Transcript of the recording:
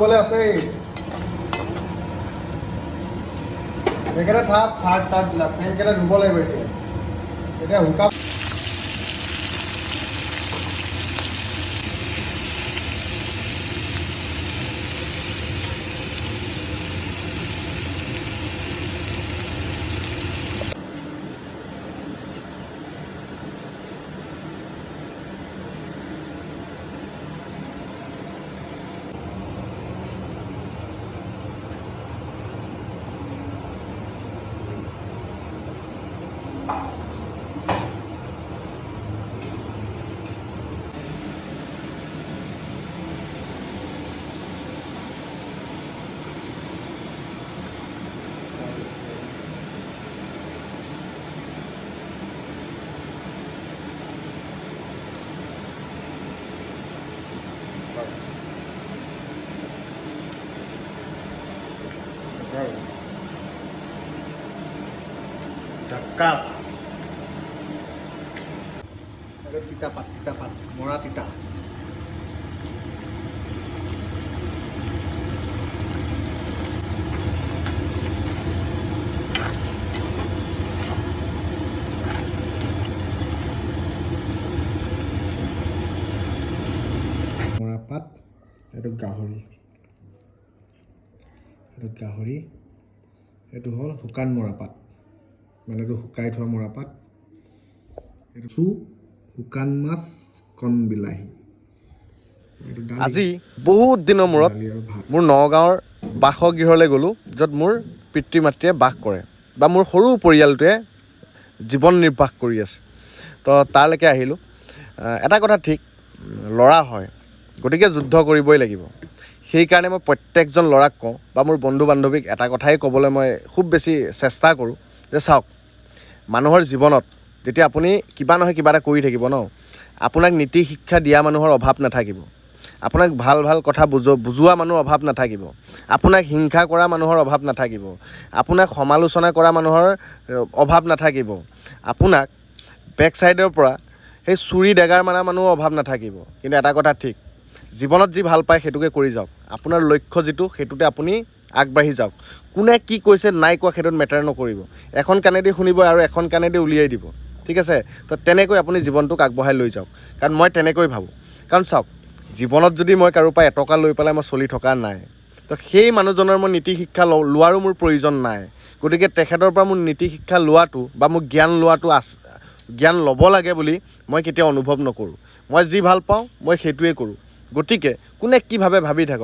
বলে আছে সেইকাৰণে থাপ চাৰ্ট তাৰ্টবিলাক সেইকেইটা ধুব লাগিব এতিয়া শুকাম Cakap. Ada kita pat, murah kita. Murah pat, itu gahori. Itu gahori. Itu hol bukan murapat. মানে এইটো শুকাই থোৱা মৰাপাত এইটো শুকান মাছ কণ বিলাহী আজি বহুত দিনৰ মূৰত মোৰ নগাঁৱৰ বাসগৃহলৈ গ'লোঁ য'ত মোৰ পিতৃ মাতৃয়ে বাস কৰে বা মোৰ সৰু পৰিয়ালটোৱে জীৱন নিৰ্বাহ কৰি আছে তো তালৈকে আহিলোঁ এটা কথা ঠিক ল'ৰা হয় গতিকে যুদ্ধ কৰিবই লাগিব সেইকাৰণে মই প্ৰত্যেকজন ল'ৰাক কওঁ বা মোৰ বন্ধু বান্ধৱীক এটা কথাই ক'বলৈ মই খুব বেছি চেষ্টা কৰোঁ যে চাওক মানুহৰ জীৱনত যেতিয়া আপুনি কিবা নহয় কিবা এটা কৰি থাকিব ন আপোনাক নীতি শিক্ষা দিয়া মানুহৰ অভাৱ নাথাকিব আপোনাক ভাল ভাল কথা বুজোৱা মানুহৰ অভাৱ নাথাকিব আপোনাক হিংসা কৰা মানুহৰ অভাৱ নাথাকিব আপোনাক সমালোচনা কৰা মানুহৰ অভাৱ নাথাকিব আপোনাক বেক চাইডৰ পৰা সেই চুৰি ডেগাৰ মাৰা মানুহৰ অভাৱ নাথাকিব কিন্তু এটা কথা ঠিক জীৱনত যি ভাল পায় সেইটোকে কৰি যাওক আপোনাৰ লক্ষ্য যিটো সেইটোতে আপুনি আগবাঢ়ি যাওক কোনে কি কৈছে নাই কোৱা সেইটোত মেটাৰ নকৰিব এখন কাণেদি শুনিব আৰু এখন কাণেদি উলিয়াই দিব ঠিক আছে তো তেনেকৈ আপুনি জীৱনটোক আগবঢ়াই লৈ যাওক কাৰণ মই তেনেকৈ ভাবোঁ কাৰণ চাওক জীৱনত যদি মই কাৰোৰ পৰা এটকা লৈ পেলাই মই চলি থকা নাই তো সেই মানুহজনৰ মই নীতি শিক্ষা লোৱাৰো মোৰ প্ৰয়োজন নাই গতিকে তেখেতৰ পৰা মোৰ নীতি শিক্ষা লোৱাটো বা মোৰ জ্ঞান লোৱাটো জ্ঞান ল'ব লাগে বুলি মই কেতিয়াও অনুভৱ নকৰোঁ মই যি ভাল পাওঁ মই সেইটোৱে কৰোঁ গতিকে কোনে কি ভাবে ভাবি থাকক